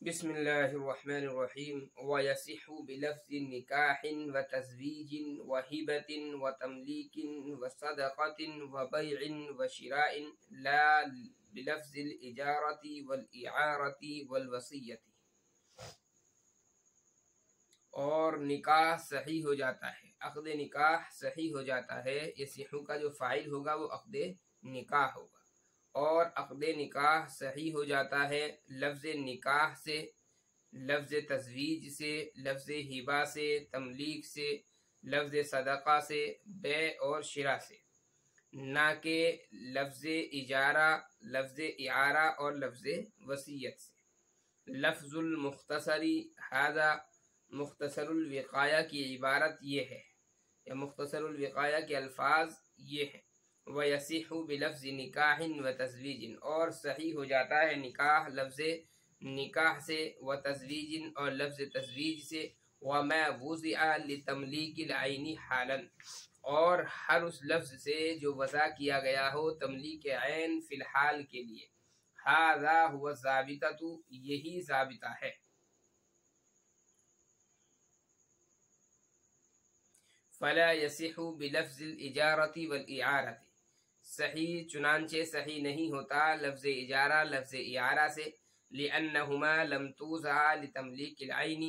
بسم الله الرحمن الرحيم. ويصح بلفظ نكاح وتزويج وهبة وتمليك وصدقة وبيع وشراء، لا بلفظ الإجارة والإعارة والوصية. اور نکاح صحیح ہو جاتا ہے، عقد نکاح صحیح ہو جاتا ہے. یصح کا جو فاعل ہوگا وہ عقد نکاح ہوگا، اور عقد نکاح صحیح ہو جاتا ہے لفظ نکاح سے، لفظ تزویج سے، لفظ ہبہ سے، تملیک سے، لفظ صدقہ سے، بیع اور شراء سے، نہ کہ لفظ اجارہ، لفظ اعارہ اور لفظ وصیت سے. لفظ المختصری ھذا، مختصر الوقایہ کی عبارت یہ ہے، یا مختصر الوقایہ کے الفاظ یہ ہیں. وَيَصِحُ بِلَفْظِ نِكَاحٍ وَتَزْوِيجٍ، اور صحیح ہو جاتا ہے نکاح لفظ نکاح سے، وتزویج اور لفظ تزویج سے، وَمَا وُضِعَ لِتَمْلِيكِ الْعَيْنِ حَالًا، اور ہر اس لفظ سے جو وضع کیا گیا ہو تملیک عین فی الحال کے لیے. ھذا هو الضابطۃ، یہی ضابطہ ہے. فلا يصح بلفظ الإجارة والإعارة، صحیح چنانچہ صحیح نہیں ہوتا لفظ اجارہ لفظ اعارہ سے. لأنهما لم توضع لتملیک العین،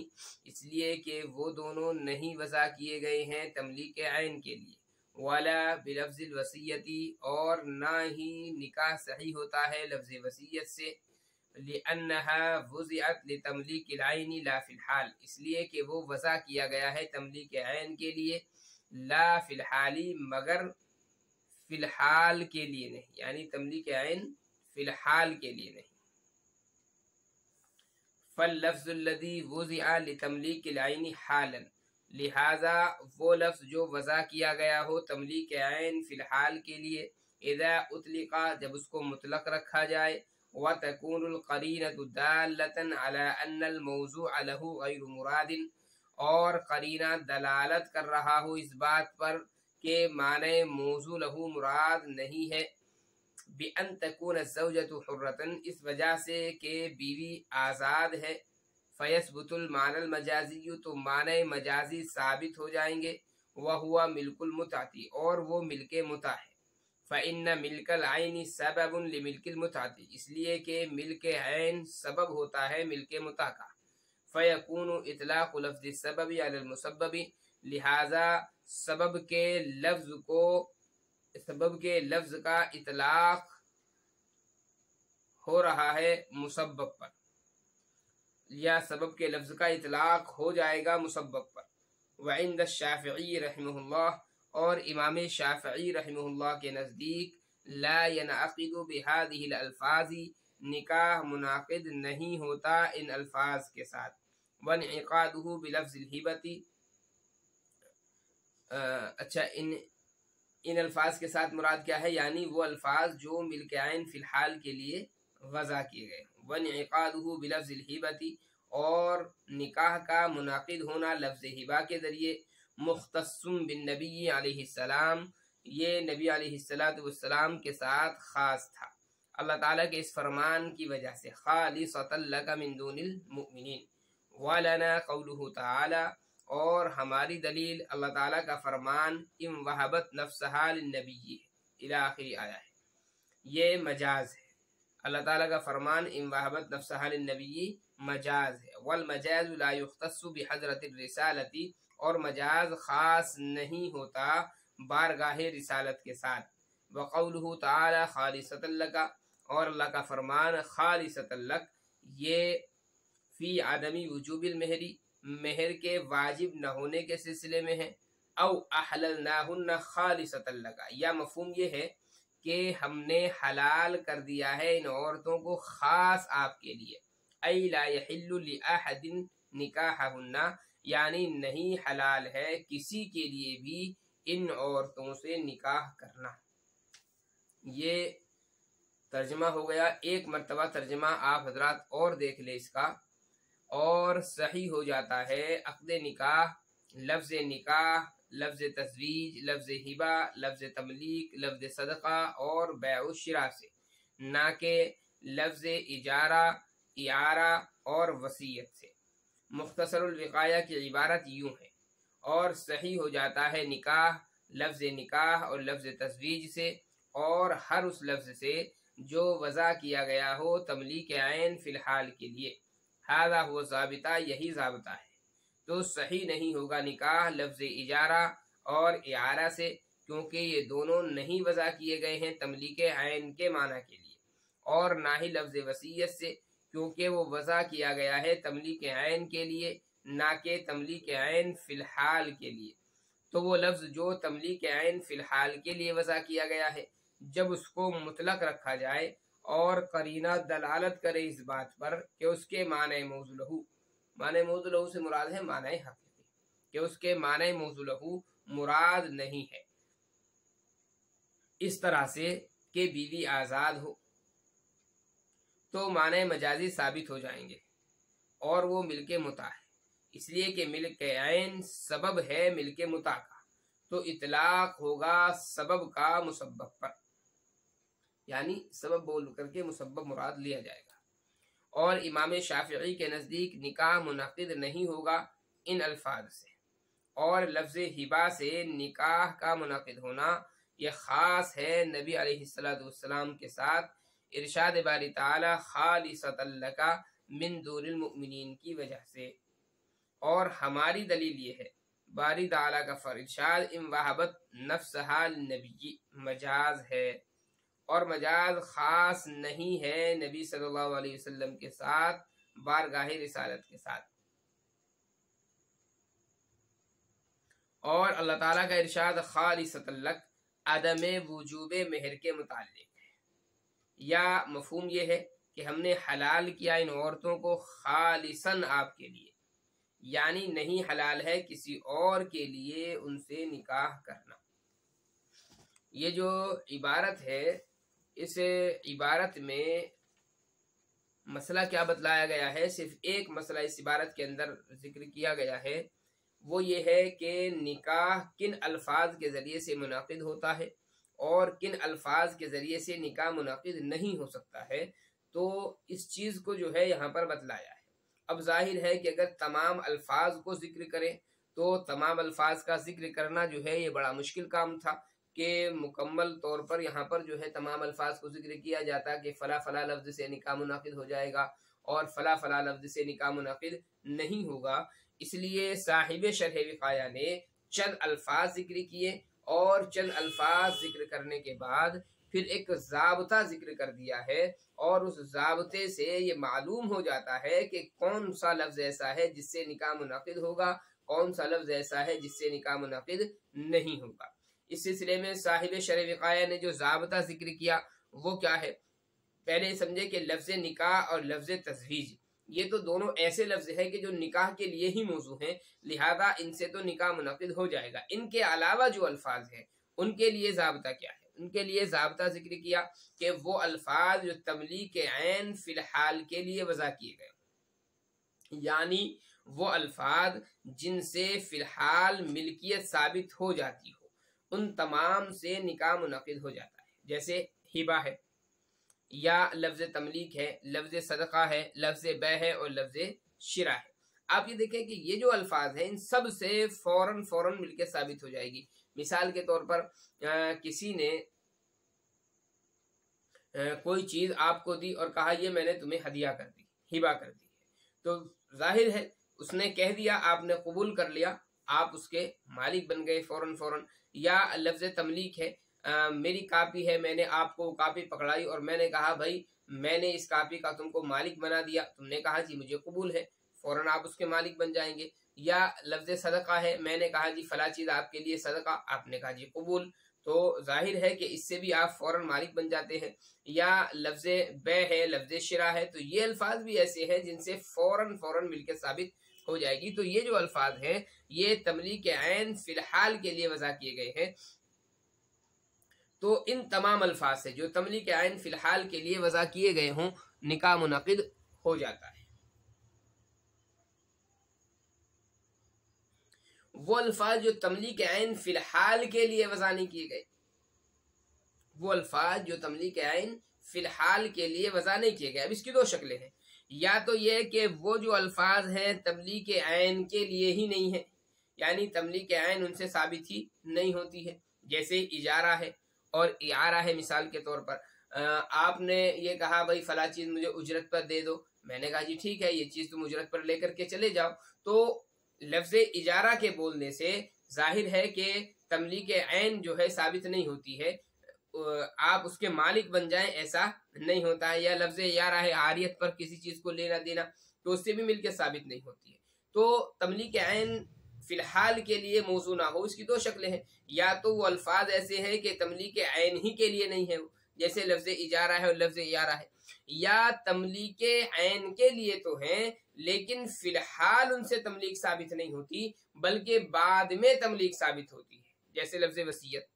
اس لیے کہ وہ دونوں نہیں وضع کیے گئے ہیں تملیک عین کے لیے. ولا بلفظ الوصیت، اور نہ ہی نکاح صحیح ہوتا ہے لفظ وصیت سے. لأنها وضعت لتملیک العین لا فی الحال، اس لیے کہ وہ وضع کیا گیا ہے تملیک عین کے لیے، لا فی الحالی، مگر فی الحال کے لیے نہیں، یعنی تملیک عین فی الحال کے لیے نہیں. فاللفظ الذی وضع لتملیک العین حالا، لہذا وہ لفظ جو وضع کیا گیا ہو تملیک عین فی الحال کے لیے، اذا اطلق، جب اس کو مطلق رکھا جائے، وتكون القرینۃ دالۃ علی ان الموضوع له غیر مراد، اور قرینہ دلالت کر رہا ہو اس بات پر کہ معنی موضوع له مراد نہیں ہے. بأن تكون الزوجة حرة، اس وجہ سے کہ بیوی آزاد ہے. فیثبت المعنی المجازی، تو معنی مجازی ثابت ہو جائیں گے. وهو ملک المتعة، اور وہ ملک متع ہے. فإن ملک العین سبب لملک المتعة، اس لیے کہ ملک عین سبب ہوتا ہے ملک متع کا. فیکون اطلاق لفظ السبب علی المسبب، لہذا سبب کے لفظ کا اطلاق ہو رہا ہے مسبب پر، یا سبب کے لفظ کا اطلاق ہو جائے گا مسبب پر. وعند الشافعی رحمہ اللہ، اور امام شافعی رحمہ اللہ کے نزدیک، لا ينعقد بهذه الالفاظ، نکاح منعقد نہیں ہوتا ان الفاظ کے ساتھ. وانعقاده بلفظ الہبۃ، اچھا ان الفاظ کے ساتھ مراد کیا ہے؟ یعنی وہ الفاظ جو ملک عین فی الحال کے لیے وضع کیے گئے. وانعقاده بلفظ الہبۃ، اور نکاح کا منعقد ہونا لفظ ہبہ کے ذریعے. مختص بالنبی علیہ السلام، یہ نبی علیہ السلام کے ساتھ خاص تھا اللہ تعالیٰ کے اس فرمان کی وجہ سے. خالصۃ لک من دون المؤمنین. ولنا قوله تعالی، اور ہماری دلیل اللہ تعالیٰ کا فرمان، ام وہبت نفسہا للنبی الی آخری آیا ہے. یہ مجاز ہے، اللہ تعالیٰ کا فرمان ام وہبت نفسہا للنبی مجاز ہے. والمجاز لا یختص بحضرت الرسالۃ، اور مجاز خاص نہیں ہوتا بارگاہ رسالت کے ساتھ. وقولہ تعالی خالصۃ لک، اور اللہ کا فرمان خالصۃ لک، یہ فی عدم وجوب المہر، مہر کے واجب نہ ہونے کے سلسلے میں ہے. او احللناہن خالصۃ لک، یا مفہوم یہ ہے کہ ہم نے حلال کر دیا ہے ان عورتوں کو خاص آپ کے لیے. ای لا یحل لأحد نکاحہن، یعنی نہیں حلال ہے کسی کے لیے بھی ان عورتوں سے نکاح کرنا. یہ ترجمہ ہو گیا. ایک مرتبہ ترجمہ آپ حضرات اور دیکھ لیں اس کا، اور صحیح ہو جاتا ہے عقد نکاح لفظ نکاح، لفظ تزویج، لفظ ہبہ، لفظ تملیک، لفظ صدقہ اور بیع و شراء سے، نہ کہ لفظ اجارہ، اعارہ اور وصیت سے۔ مختصر الوقایہ کی عبارت یوں ہے، اور صحیح ہو جاتا ہے نکاح لفظ نکاح اور لفظ تزویج سے، اور ہر اس لفظ سے جو وضع کیا گیا ہو تملیک عین فی الحال کے لیے۔ ھذا ہوا ضابطہ، یہی ضابطہ ہے۔ تو صحیح نہیں ہوگا نکاح لفظ اجارہ اور اعارہ سے، کیونکہ یہ دونوں نہیں وضع کیے گئے ہیں تملیک عین کے معنی کے لیے، اور نہ ہی لفظ وصیت سے، کیونکہ وہ وضع کیا گیا ہے تملیک عین کے لیے نہ کہ تملیک عین فی الحال کے لیے۔ تو وہ لفظ جو تملیک عین فی الحال کے لیے وضع کیا گیا ہے، جب اس کو مطلق رکھا جائے اور قرینہ دلالت کرے اس بات پر کہ اس کے معنی موضوع لہو، معنی موضوع لہو سے مراد ہے معنی حقیقی، کہ اس کے معنی موضوع لہو مراد نہیں ہے، اس طرح سے کہ بیوی آزاد ہو، تو معنی مجازی ثابت ہو جائیں گے، اور وہ ملک متاع ہے، اس لیے کہ ملک عین سبب ہے ملک متاع کا، تو اطلاق ہوگا سبب کا مسبب پر، یعنی سبب بول کر کے مسبب مراد لیا جائے گا۔ اور امام شافعی کے نزدیک نکاح منعقد نہیں ہوگا ان الفاظ سے، اور لفظ ہبہ سے نکاح کا منعقد ہونا یہ خاص ہے نبی علیہ السلام کے ساتھ ارشاد باری تعالی خالصۃ لک من دون المؤمنین کی وجہ سے۔ اور ہماری دلیل یہ ہے باری تعالی کا ارشاد ان وہبت نفسہا للنبی مجاز ہے، اور مجاز خاص نہیں ہے نبی صلی اللہ علیہ وسلم کے ساتھ بارگاہ رسالت کے ساتھ۔ اور اللہ تعالیٰ کا ارشاد خالصۃ لک عدم وجوب مہر کے متعلق ہے، یا مفہوم یہ ہے کہ ہم نے حلال کیا ان عورتوں کو خالصاً آپ کے لیے، یعنی نہیں حلال ہے کسی اور کے لیے ان سے نکاح کرنا۔ یہ جو عبارت ہے، اس عبارت میں مسئلہ کیا بتلایا گیا ہے؟ صرف ایک مسئلہ اس عبارت کے اندر ذکر کیا گیا ہے، وہ یہ ہے کہ نکاح کن الفاظ کے ذریعے سے منعقد ہوتا ہے اور کن الفاظ کے ذریعے سے نکاح منعقد نہیں ہو سکتا ہے، تو اس چیز کو جو ہے یہاں پر بتلایا ہے۔ اب ظاہر ہے کہ اگر تمام الفاظ کو ذکر کریں تو تمام الفاظ کا ذکر کرنا جو ہے یہ بڑا مشکل کام تھا، کہ مکمل طور پر یہاں پر جو ہے تمام الفاظ کو ذکر کیا جاتا کہ فلاں فلاں لفظ سے نکاح منعقد ہو جائے گا اور فلاں فلاں لفظ سے نکاح منعقد نہیں ہوگا۔ اس لیے صاحب شرح وقایہ نے چند الفاظ ذکر کیے، اور چند الفاظ ذکر کرنے کے بعد پھر ایک ضابطہ ذکر کر دیا ہے، اور اس ضابطے سے یہ معلوم ہو جاتا ہے کہ کون سا لفظ ایسا ہے جس سے نکاح منعقد ہوگا، کون سا لفظ ایسا ہے جس سے نکاح منعقد نہیں ہوگا۔ اس سلسلے میں صاحب شرح وقایہ نے جو ضابطہ ذکر کیا وہ کیا ہے؟ پہلے سمجھے کہ لفظ نکاح اور لفظ تزویج یہ تو دونوں ایسے لفظ ہیں کہ جو نکاح کے لیے ہی موضوع ہیں، لہذا ان سے تو نکاح منعقد ہو جائے گا۔ ان کے علاوہ جو الفاظ ہیں ان کے لیے ضابطہ کیا ہے؟ ان کے لیے ضابطہ ذکر کیا کہ وہ الفاظ جو تملیک عین فی الحال کے لیے وضع کیے گئے، یعنی وہ الفاظ جن سے فی الحال ملکیت ثابت ہو جاتی ہو، ان تمام سے نکاح منعقد ہو جاتا ہے، جیسے ہبہ ہے، یا لفظ تملیک ہے، لفظ صدقہ ہے، لفظ بیع ہے، اور لفظ شرا ہے۔ آپ یہ دیکھیں کہ یہ جو الفاظ ہیں ان سب سے فوراً ملکیت ثابت ہو جائے گی۔ مثال کے طور پر کسی نے کوئی چیز آپ کو دی اور کہا یہ میں نے تمہیں ہدیہ کر دی، ہبہ کر دی ہے، تو ظاہر ہے اس نے کہہ دیا، آپ نے قبول کر لیا، آپ اس کے مالک بن گئے فوراً۔ یا لفظ تملیک ہے، میری کاپی ہے، میں نے آپ کو کاپی پکڑائی اور میں نے کہا بھائی میں نے اس کاپی کا تم کو مالک بنا دیا، تم نے کہا جی مجھے قبول ہے، فوراً آپ اس کے مالک بن جائیں گے۔ یا لفظ صدقہ ہے، میں نے کہا جی فلاں چیز آپ کے لیے صدقہ، آپ نے کہا جی قبول، تو ظاہر ہے کہ اس سے بھی آپ فوراً مالک بن جاتے ہیں۔ یا لفظ بیع ہے، لفظ شرا ہے، تو یہ الفاظ بھی ایسے ہیں جن سے فوراً ملکیت ثابت ہو جائے گی۔ تو یہ جو الفاظ ہیں یہ تملیک عین فی الحال کے لیے وضع کیے گئے ہیں، تو ان تمام الفاظ سے جو تملیک عین فی الحال کے لیے وضع کیے گئے ہوں نکاح منعقد ہو جاتا ہے۔ وہ الفاظ جو تملیک عین فی الحال کے لیے وضع نہیں کیے گئے، وہ الفاظ جو تملیک عین فی الحال کے لیے وضع نہیں کیے گئے، اب اس کی دو شکلیں ہیں۔ یا تو یہ کہ وہ جو الفاظ ہیں تملیک عین کے لیے ہی نہیں ہے، یعنی تملیک عین ان سے ثابت ہی نہیں ہوتی ہے، جیسے اجارہ ہے اور اعارہ ہے۔ مثال کے طور پر آپ نے یہ کہا بھائی فلاں چیز مجھے اجرت پر دے دو، میں نے کہا جی ٹھیک ہے یہ چیز تم اجرت پر لے کر کے چلے جاؤ، تو لفظ اجارہ کے بولنے سے ظاہر ہے کہ تملیک عین جو ہے ثابت نہیں ہوتی ہے، آپ اس کے مالک بن جائیں ایسا نہیں ہوتا ہے۔ یا لفظ اعارہ ہے عاریت پر کسی چیز کو لینا دینا، تو اس سے بھی مل کے ثابت نہیں ہوتی ہے۔ تو تملیک عین فی الحال کے لیے موضوع نہ ہو، اس کی دو شکلیں ہیں، یا تو وہ الفاظ ایسے ہیں کہ تملیک عین ہی کے لیے نہیں ہے، جیسے لفظ اجارہ ہے اور لفظ اعارہ ہے، یا تملیک عین کے لیے تو ہیں لیکن فی الحال ان سے تملیک ثابت نہیں ہوتی بلکہ بعد میں تملیک ثابت ہوتی ہے، جیسے لفظ وصیت۔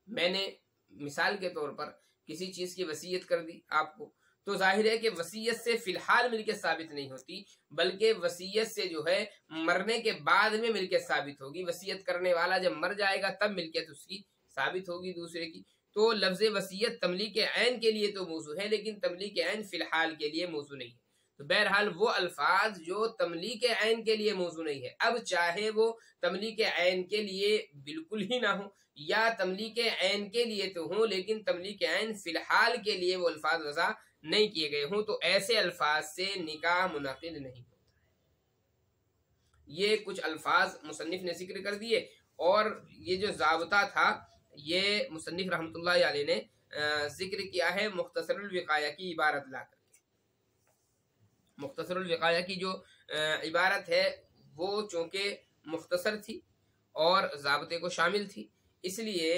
میں نے مثال کے طور پر کسی چیز کی وصیت کر دی آپ کو، تو ظاہر ہے کہ وصیت سے فی الحال مل کے ثابت نہیں ہوتی بلکہ وصیت سے جو ہے مرنے کے بعد میں مل کے ثابت ہوگی۔ وصیت کرنے والا جب مر جائے گا تب ملکیت اس کی ثابت ہوگی دوسرے کی۔ تو لفظ وصیت تملیک عین کے لیے تو موضوع ہے لیکن تملیک عین فی الحال کے لیے موضوع نہیں ہے۔ تو بہرحال وہ الفاظ جو تملیک عین کے لیے موضوع نہیں ہے، اب چاہے وہ تملیک عین کے لیے بالکل ہی نہ ہو یا تملیک عین کے لیے تو ہوں لیکن تملیک عین فی الحال کے لیے وہ الفاظ وضع نہیں کیے گئے ہوں، تو ایسے الفاظ سے نکاح منعقد نہیں ہوتا ہے۔ یہ کچھ الفاظ مصنف نے ذکر کر دیے، اور یہ جو ضابطہ تھا یہ مصنف رحمۃ اللہ علیہ نے ذکر کیا ہے مختصر الوقایہ کی عبارت لا کر کے۔ مختصر الوقایہ کی جو عبارت ہے وہ چونکہ مختصر تھی اور ضابطے کو شامل تھی، اس لیے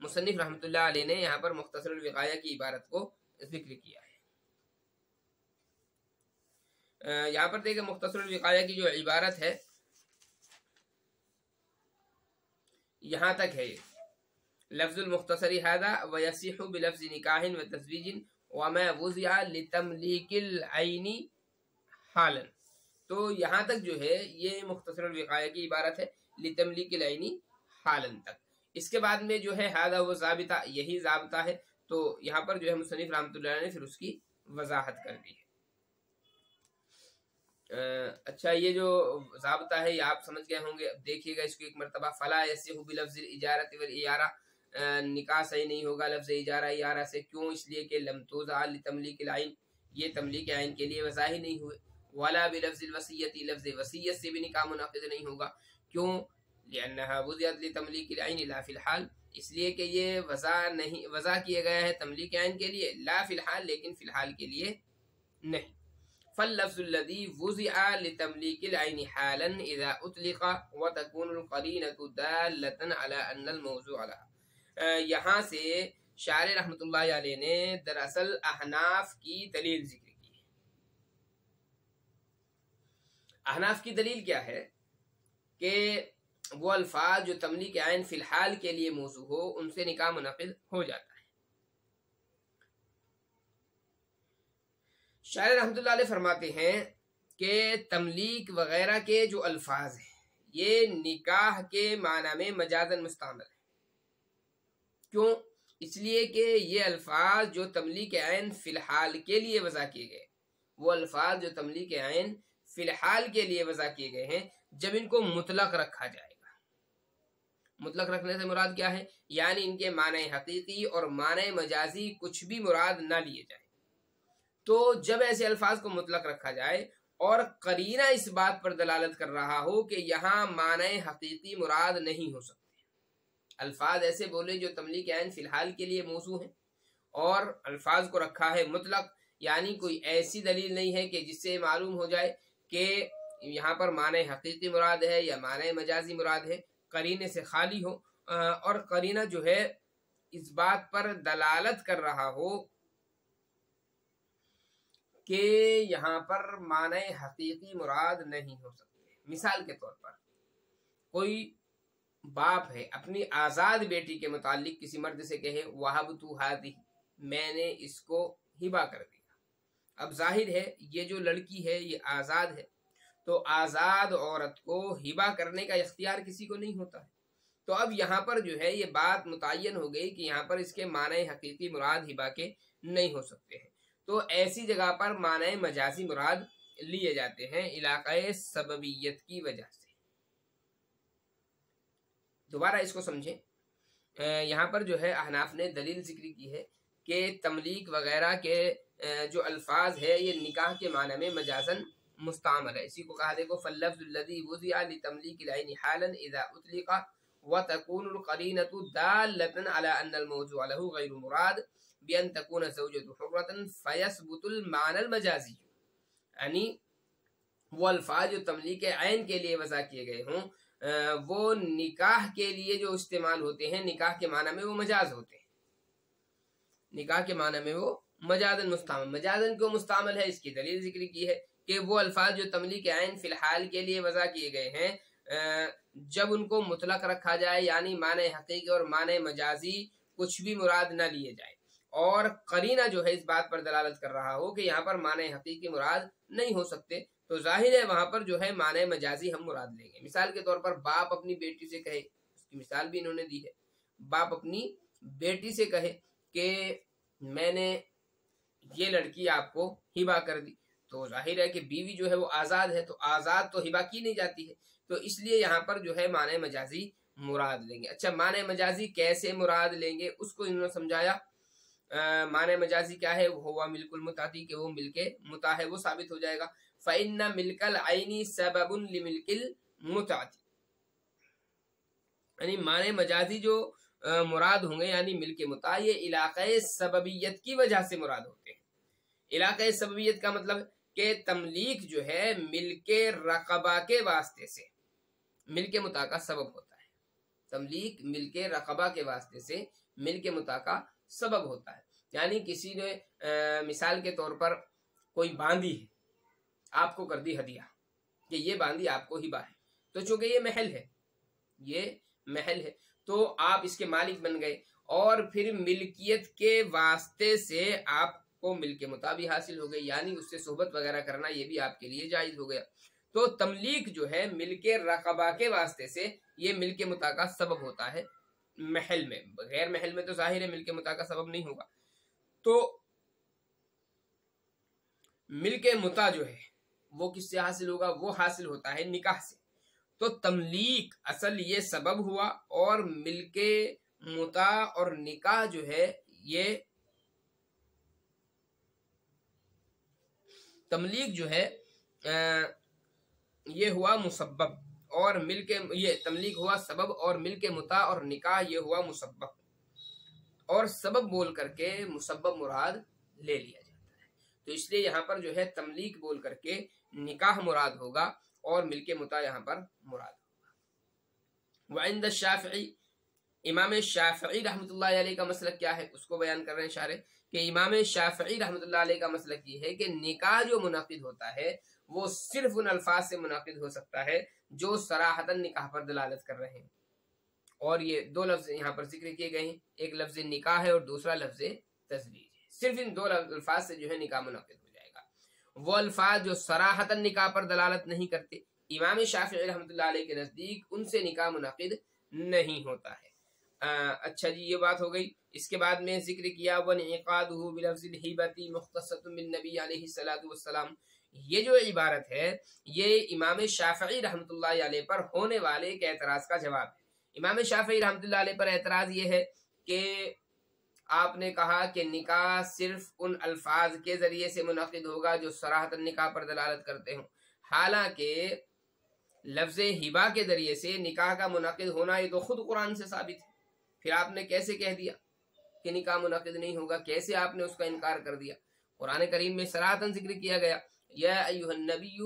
مصنف رحمۃ اللہ علیہ نے یہاں پر مختصر الوقایہ کی عبارت کو ذکر کیا ہے۔ یہاں پر دیکھیں مختصر الوقایہ کی جو عبارت ہے یہاں تک ہے، لفظ المختصر هذا ويصح بلفظ نکاح وتزویج وما وضع لتملیک العین حالا۔ تو یہاں تک جو ہے یہ مختصر الوقایہ کی عبارت ہے لتملیک العین حالا تک۔ اس کے بعد میں جو ہے هذا وہ ضابطہ، یہی ضابطہ ہے، تو یہاں پر جو ہے مصنف رحمۃ اللہ علیہ نے پھر اس کی وضاحت کر دی ہے۔ اچھا، یہ جو ضابطہ ہے یہ آپ سمجھ گئے ہوں گے، اب دیکھیے گا اس کو ایک مرتبہ۔ فلا یصح بلفظ الاجارۃ والاعارہ، نکاح صحیح نہیں ہوگا لفظ اجارہ اعارہ سے، کیوں؟ اس لیے کہ لم توضع لتملیک العین، یہ تملیک عین کے لیے وضع ہی نہیں ہوئے۔ ولا بلفظ الوصیۃ، لفظ وصیت سے بھی نکاح منعقد نہیں ہوگا، کیوں؟ لانها وضعت لتملیک العین لا فی الحال، اس لیے کہ یہ وضع کیا گیا ہے تملیک عین کے لیے، لا فی الحال لیکن فی الحال کے لیے نہیں۔ فاللفظ الذي وضع لتملیک العین حالا اذا اطلق وتكون القرینۃ دالۃ علی ان الموضوع لها۔ یہاں سے شارح رحمۃ اللہ علیہ نے دراصل احناف کی دلیل ذکر کی ہے۔ احناف کی دلیل کیا ہے کہ وہ الفاظ جو تملیک عین فی الحال کے لیے موضوع ہو ان سے نکاح منعقد ہو جاتا ہے۔ شاعر رحمۃ اللہ علیہ فرماتے ہیں کہ تملیک وغیرہ کے جو الفاظ ہیں یہ نکاح کے معنی میں مجازاً مستعمل ہے، کیوں؟ اس لیے کہ یہ الفاظ جو تملیک عین فی الحال کے لیے وضع کیے گئے، وہ الفاظ جو تملیک عین فی الحال کے لیے وضع کیے گئے ہیں، جب ان کو مطلق رکھا جائے گا، مطلق رکھنے سے مراد کیا ہے؟ یعنی ان کے معنی حقیقی اور معنی مجازی کچھ بھی مراد نہ لیے جائیں، تو جب ایسے الفاظ کو مطلق رکھا جائے اور قرینہ اس بات پر دلالت کر رہا ہو کہ یہاں معنی حقیقی مراد نہیں ہو سکتے، الفاظ ایسے بولے جو تملیک عین فی الحال کے لیے موضوع ہیں اور الفاظ کو رکھا ہے مطلق، یعنی کوئی ایسی دلیل نہیں ہے کہ جس سے معلوم ہو جائے کہ یہاں پر معنی حقیقی مراد ہے یا معنی مجازی مراد ہے، قرینے سے خالی ہو، اور قرینہ جو ہے اس بات پر دلالت کر رہا ہو کہ یہاں پر معنی حقیقی مراد نہیں ہو سکتے۔ مثال کے طور پر کوئی باپ ہے اپنی آزاد بیٹی کے متعلق کسی مرد سے کہے وَهَبْتُ هَذِهِ، میں نے اس کو ہبہ کر دیا۔ اب ظاہر ہے یہ جو لڑکی ہے یہ آزاد ہے، تو آزاد عورت کو ہبہ کرنے کا اختیار کسی کو نہیں ہوتا ہے، تو اب یہاں پر جو ہے یہ بات متعین ہو گئی کہ یہاں پر اس کے معنی حقیقی مراد ہبہ کے نہیں ہو سکتے ہیں، تو ایسی جگہ پر معنی مجازی مراد لیے جاتے ہیں علاقۂ سببیت کی وجہ سے۔ دوبارہ اس کو سمجھیں، یہاں پر جو ہے احناف نے دلیل ذکر کی ہے کہ تملیک وغیرہ کے جو الفاظ ہے یہ نکاح کے معنی میں مجازن مستعمل ہے۔ اسی کو کہا دیکھو فاللفظ الذي وضع لتملیک العین حالا اذا اطلق وتكون القرینة دالة على ان الموضوع له غیر مراد بأن تكون زوجة حرة فيثبت المعنى المجازی، یعنی وہ الفاظ جو تملیک عین کے لیے وضع کیے گئے ہوں وہ نکاح کے لیے جو استعمال ہوتے ہیں نکاح کے معنی میں وہ مجاز ہوتے ہیں، نکاح کے معنی میں وہ مجازن مستعمل۔ مجازن کیوں مستعمل ہے؟ اس کی دلیل ذکر کی ہے کہ وہ الفاظ جو تملیک عین فی الحال کے لیے وضع کیے گئے ہیں جب ان کو مطلق رکھا جائے یعنی معنی حقیقی اور معنی مجازی کچھ بھی مراد نہ لیے جائے، اور قرینہ جو ہے اس بات پر دلالت کر رہا ہو کہ یہاں پر معنی حقیقی مراد نہیں ہو سکتے، تو ظاہر ہے وہاں پر جو ہے معنی مجازی ہم مراد لیں گے۔ مثال کے طور پر باپ اپنی بیٹی سے کہے، اس کی مثال بھی انہوں نے دی ہے، باپ اپنی بیٹی سے کہے کہ میں نے یہ لڑکی آپ کو ہبہ کر دی، تو ظاہر ہے کہ بیوی جو ہے وہ آزاد ہے، تو آزاد تو ہبہ کی نہیں جاتی ہے، تو اس لیے یہاں پر جو ہے معنی مجازی مراد لیں گے۔ اچھا معنی مجازی کیسے مراد لیں گے اس کو انہوں نے سمجھایا۔ معنی مجازی کیا ہے؟ وہ ملک المتعتی، کہ وہ ملک متع ہے، وہ ثابت ہو جائے گا۔ فَإِنَّ مِلْكَ الْعَيْنِ سَبَبٌ لِمِلْكِ الْمُتعتی، یعنی معنی مجازی جو مراد ہوں گے یعنی ملک متع، یہ علاقۂ سببیت کی وجہ سے مراد ہوتے ہیں۔ علاقۂ سببیت کا مطلب کہ تملیک جو ہے ملک رقبہ کے واسطے سے ملک متع کا سبب ہوتا ہے، تملیک ملک رقبہ کے واسطے سے ملک متع کا سبب ہوتا ہے، یعنی کسی نے مثال کے طور پر کوئی باندی ہے آپ کو کر دی ہدیہ کہ یہ باندی آپ کو ہبہ ہے، تو چونکہ یہ محل ہے، یہ محل ہے تو آپ اس کے مالک بن گئے، اور پھر ملکیت کے واسطے سے آپ کو ملک متع بھی حاصل ہو گئی، یعنی اس سے صحبت وغیرہ کرنا یہ بھی آپ کے لیے جائز ہو گیا۔ تو تملیک جو ہے ملک رقبہ کے واسطے سے یہ ملک متع کا سبب ہوتا ہے محل میں، غیر محل میں تو ظاہر ہے ملک متع کا سبب نہیں ہوگا۔ تو ملک متع جو ہے وہ کس سے حاصل ہوگا؟ وہ حاصل ہوتا ہے نکاح سے۔ تو تملیک اصل یہ سبب ہوا، اور ملک متع اور نکاح جو ہے یہ تملیک جو ہے یہ ہوا مسبب، اور یہ تملیک ہوا سبب، اور ملک متع اور نکاح یہ ہوا مسبب، اور سبب بول کر کے مسبب مراد لے لیا جاتا ہے، تو اس لیے یہاں پر جو ہے تملیک بول کر کے نکاح مراد ہوگا اور ملک متع یہاں پر مراد ہوگا۔ وعند الشافعی، امام شافعی رحمۃ اللہ علیہ کا مسلک کیا ہے اس کو بیان کر رہے ہیں شارح، کہ امام شافعی رحمۃ اللہ علیہ کا مسلک یہ ہے کہ نکاح جو منعقد ہوتا ہے وہ صرف ان الفاظ سے منعقد ہو سکتا ہے جو صراحتاً نکاح پر دلالت کر رہے ہیں، اور یہ دو لفظ یہاں پر ذکر کیے گئے ہیں، ایک لفظ نکاح ہے اور دوسرا لفظ تزویج ہے، صرف ان دو الفاظ سے جو ہے نکاح منعقد ہو جائے گا۔ وہ الفاظ جو صراحتاً نکاح پر دلالت نہیں کرتے، امام شافعی رحمۃ اللہ علیہ کے نزدیک ان سے نکاح منعقد نہیں ہوتا ہے۔ اچھا جی یہ بات ہو گئی۔ اس کے بعد میں ذکر کیا وَانْعِقَادُهُ بِلَفْظِ الْہِبَةِ مُخْتَصَّةٌ بِالنَّبِيِّ علیہ الصلاۃ والسلام، یہ جو عبارت ہے یہ امام شافعی رحمۃ اللہ علیہ پر ہونے والے ایک اعتراض کا جواب ہے۔ امام شافعی رحمۃ اللہ علیہ پر اعتراض یہ ہے کہ آپ نے کہا کہ نکاح صرف ان الفاظ کے ذریعے سے منعقد ہوگا جو صراحتاً نکاح پر دلالت کرتے ہوں، حالانکہ لفظ ہبہ کے ذریعے سے نکاح کا منعقد ہونا یہ تو خود قرآن سے ثابت ہے، پھر آپ نے کیسے کہہ دیا کہ نکاح منعقد نہیں ہوگا؟ کیسے آپ نے اس کا انکار کر دیا؟ قرآن کریم میں صراحتاً ذکر کیا گیا یا ایھا النبی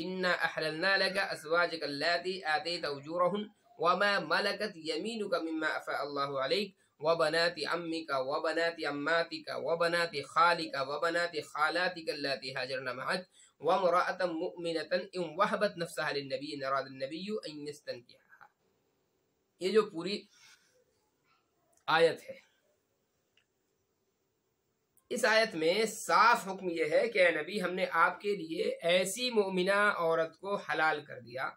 انا احللنا لک ازواجک اللاتی آتیت اجورہن وما ملکت یمینک مما افاء اللہ علیک وبنات عمک وبنات عماتک وبنات خالک وبنات خالاتک اللاتی ہاجرن معک وامرأة مؤمنة ان وهبت نفسها للنبی ان اراد النبی ان یستنکحها۔ یہ جو پوری آیت ہے، اس آیت میں صاف حکم یہ ہے کہ اے نبی ہم نے آپ کے لیے ایسی مومنہ عورت کو حلال کر دیا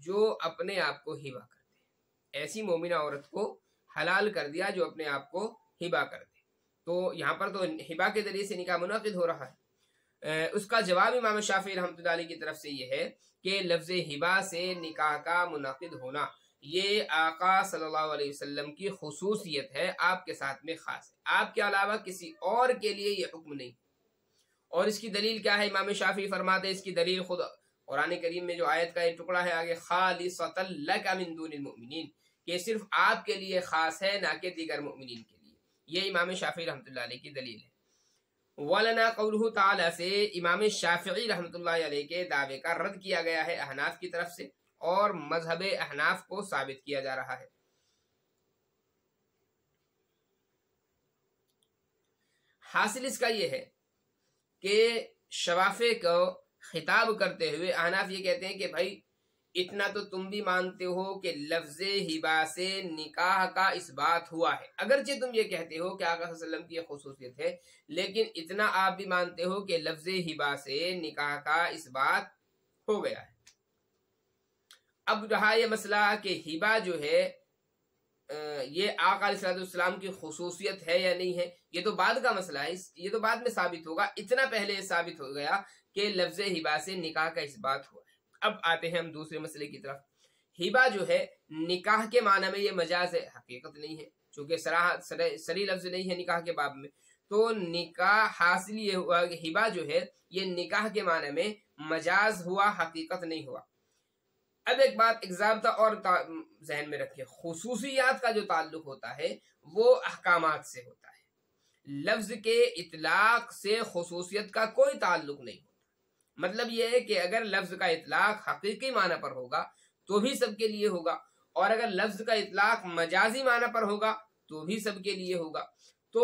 جو اپنے آپ کو ہبہ کر دے، ایسی مومنہ عورت کو حلال کر دیا جو اپنے آپ کو ہبہ کر دے۔ تو یہاں پر تو ہبا کے ذریعے سے نکاح منعقد ہو رہا ہے۔ اس کا جواب امام شافعی رحمۃ اللہ علیہ کی طرف سے یہ ہے کہ لفظ ہبا سے نکاح کا منعقد ہونا یہ آقا صلی اللہ علیہ وسلم کی خصوصیت ہے، آپ کے ساتھ میں خاص ہے، آپ کے علاوہ کسی اور کے لیے یہ حکم نہیں۔ اور اس کی دلیل کیا ہے؟ امام شافعی فرماتے ہیں اس کی دلیل خود قرآن کریم میں جو آیت کا یہ ٹکڑا ہے آگے خالصۃ لک من دون المؤمنین، کہ صرف آپ کے لیے خاص ہے نہ کہ دیگر مؤمنین کے لیے، یہ امام شافعی رحمۃ اللہ علیہ کی دلیل ہے۔ وَلَنَا قَوْلُهُ تعالیٰ سے امام شافعی رحمۃ اللہ علیہ کے دعوے کا رد کیا گیا ہے احناف کی طرف سے، اور مذہب احناف کو ثابت کیا جا رہا ہے۔ حاصل اس کا یہ ہے کہ شوافع کو خطاب کرتے ہوئے احناف یہ کہتے ہیں کہ بھائی اتنا تو تم بھی مانتے ہو کہ لفظ ہبا سے نکاح کا اثبات ہوا ہے، اگرچہ تم یہ کہتے ہو کہ آقا صلی اللہ علیہ وسلم کی خصوصیت ہے، لیکن اتنا آپ بھی مانتے ہو کہ لفظ ہبا سے نکاح کا اثبات ہو گیا ہے۔ اب رہا یہ مسئلہ کہ ہبا جو ہے یہ آقا علیہ السلام کی خصوصیت ہے یا نہیں ہے، یہ تو بعد کا مسئلہ ہے، یہ تو بعد میں ثابت ہوگا، اتنا پہلے ثابت ہو گیا کہ لفظ ہبا سے نکاح کا اثبات ہوا ہے۔ اب آتے ہیں ہم دوسرے مسئلے کی طرف۔ ہبا جو ہے نکاح کے معنی میں یہ مجاز ہے، حقیقت نہیں ہے، چونکہ صریح لفظ نہیں ہے نکاح کے باب میں، تو نکاح حاصل یہ ہوا کہ ہبا جو ہے یہ نکاح کے معنی میں مجاز ہوا، حقیقت نہیں ہوا۔ اب ایک بات ایک ضابطہ اور ذہن میں رکھیں، خصوصیات کا جو تعلق ہوتا ہے وہ احکامات سے ہوتا ہے، لفظ کے اطلاق سے خصوصیت کا کوئی تعلق نہیں ہوتا۔ مطلب یہ ہے کہ اگر لفظ کا اطلاق حقیقی معنی پر ہوگا تو بھی سب کے لیے ہوگا، اور اگر لفظ کا اطلاق مجازی معنی پر ہوگا تو بھی سب کے لیے ہوگا۔ تو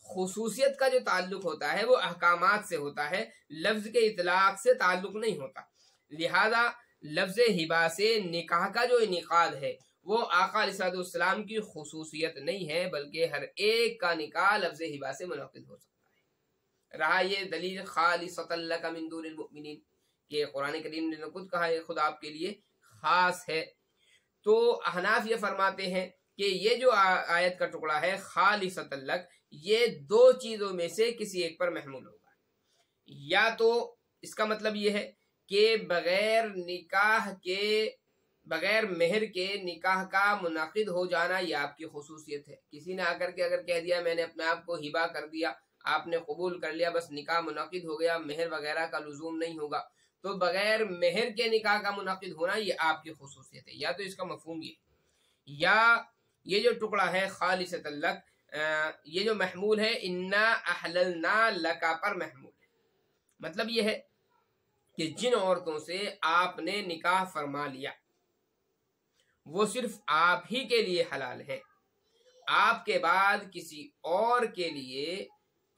خصوصیت کا جو تعلق ہوتا ہے وہ احکامات سے ہوتا ہے، لفظ کے اطلاق سے تعلق نہیں ہوتا۔ لہذا لفظ ہبا سے نکاح کا جو انعقاد ہے وہ آقا علیہ السلام کی خصوصیت نہیں ہے، بلکہ ہر ایک کا نکاح لفظ ہبا سے منعقد ہو سکتا ہے۔ رہا یہ دلیل خالصۃ لک من دون المؤمنین، کہ قرآن کریم نے خود کہا ہے خود آپ کے لیے خاص ہے، تو احناف یہ فرماتے ہیں کہ یہ جو آیت کا ٹکڑا ہے خالصۃ لک، یہ دو چیزوں میں سے کسی ایک پر محمول ہوگا۔ یا تو اس کا مطلب یہ ہے کہ بغیر نکاح کے، بغیر مہر کے نکاح کا منعقد ہو جانا یہ آپ کی خصوصیت ہے۔ کسی نے آ کر کے اگر کہہ دیا میں نے اپنے آپ کو ہبا کر دیا، آپ نے قبول کر لیا، بس نکاح منعقد ہو گیا، مہر وغیرہ کا لزوم نہیں ہوگا، تو بغیر مہر کے نکاح کا منعقد ہونا یہ آپ کی خصوصیت ہے۔ یا تو اس کا مفہوم یہ، یا یہ جو ٹکڑا ہے خالصۃ لک، یہ جو محمول ہے انا احللنا لکا پر محمول ہے۔ مطلب یہ ہے کہ جن عورتوں سے آپ نے نکاح فرما لیا وہ صرف آپ ہی کے لیے حلال ہے، آپ کے بعد کسی اور کے لیے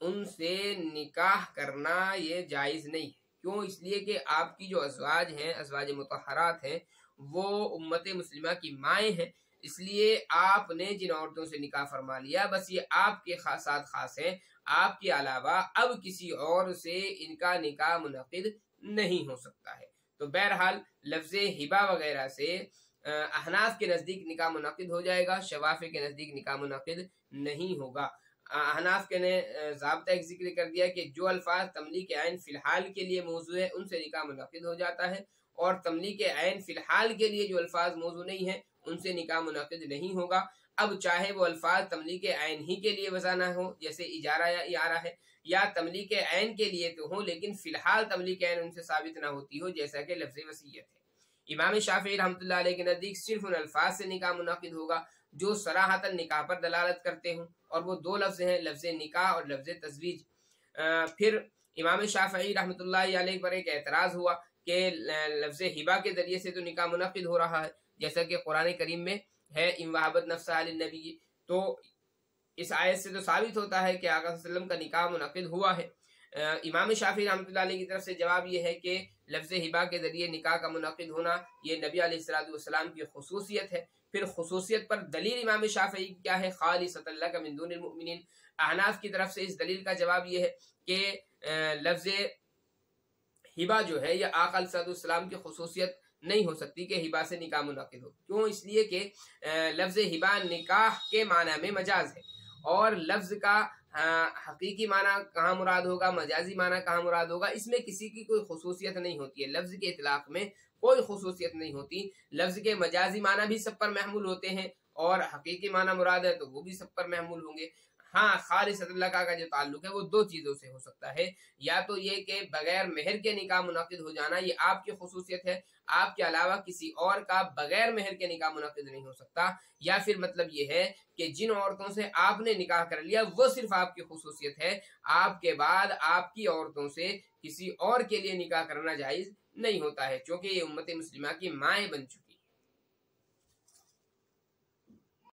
ان سے نکاح کرنا یہ جائز نہیں ہے۔ کیوں؟ اس لیے کہ آپ کی جو ازواج ہیں، ازواج مطہرات ہیں، وہ امت مسلمہ کی مائیں ہیں، اس لیے آپ نے جن عورتوں سے نکاح فرما لیا بس یہ آپ کے ساتھ خاص ہیں، آپ کے علاوہ اب کسی اور سے ان کا نکاح منعقد نہیں ہو سکتا ہے۔ تو بہرحال لفظ ہبا وغیرہ سے احناف کے نزدیک نکاح منعقد ہو جائے گا، شوافع کے نزدیک نکاح منعقد نہیں ہوگا۔ احناف کے نے ضابطہ ایک ذکر کر دیا کہ جو الفاظ تملیک عین فی الحال کے لیے موضوع ہے ان سے نکاح منعقد ہو جاتا ہے، اور تملیک عین فی الحال کے لیے جو الفاظ موضوع نہیں ہیں ان سے نکاح منعقد نہیں ہوگا۔ اب چاہے وہ الفاظ تملیک عین ہی کے لیے وضع نہ ہو، جیسے اجارہ یا اعارہ ہے، یا تملیک عین کے لیے تو ہوں لیکن فی الحال تملیک عین ان سے ثابت نہ ہوتی ہو، جیسا کہ لفظ وصیت ہے۔ امام شافعی رحمۃ اللہ علیہ کے نزدیک صرف ان الفاظ سے نکاح منعقد ہوگا جو صراحتاً نکاح پر دلالت کرتے ہوں، اور وہ دو لفظ ہیں، لفظ نکاح اور لفظ تزویج۔ پھر امام شافعی رحمۃ اللہ علیہ پر ایک اعتراض ہوا کہ لفظ ہبا کے ذریعے سے تو نکاح منعقد ہو رہا ہے، جیسا کہ قرآن کریم میں ہے ان وہبت نفسہا للنبی، تو اس آیت سے تو ثابت ہوتا ہے کہ آقا صلی اللہ علیہ وسلم کا نکاح منعقد ہوا ہے۔ امام شافعی رحمۃ اللہ علیہ کی طرف سے جواب یہ ہے کہ لفظ ہبا کے ذریعے نکاح کا منعقد ہونا یہ نبی علیہ السلام کی خصوصیت ہے۔ پھر خصوصیت پر دلیل امام شافعی کیا ہے؟ خالصۃ لک من دون المؤمنین۔ احناف کی طرف سے اس دلیل کا جواب یہ ہے کہ لفظ ہبا جو ہے یہ آقا علیہ السلام کی خصوصیت نہیں ہو سکتی کہ ہبا سے نکاح منعقد ہو۔ کیوں؟ اس لیے کہ لفظ ہبا نکاح کے معنی میں مجاز ہے، اور لفظ کا حقیقی معنی کہاں مراد ہوگا، مجازی معنی کہاں مراد ہوگا، اس میں کسی کی کوئی خصوصیت نہیں ہوتی ہے، لفظ کے اطلاق میں کوئی خصوصیت نہیں ہوتی۔ لفظ کے مجازی معنی بھی سب پر محمول ہوتے ہیں اور حقیقی معنی مراد ہے تو وہ بھی سب پر محمول ہوں گے۔ ہاں، خالص اللہ کا جو تعلق ہے وہ دو چیزوں سے ہو سکتا ہے، یا تو یہ کہ بغیر مہر کے نکاح منعقد ہو جانا، یہ آپ کی خصوصیت ہے، آپ کے علاوہ کسی اور کا بغیر مہر کے نکاح منعقد نہیں ہو سکتا، یا پھر مطلب یہ ہے کہ جن عورتوں سے آپ نے نکاح کر لیا وہ صرف آپ کی خصوصیت ہے، آپ کے بعد آپ کی عورتوں سے کسی اور کے لیے نکاح کرنا جائز نہیں ہوتا ہے، چونکہ یہ امت مسلمہ کی مائیں بن چکی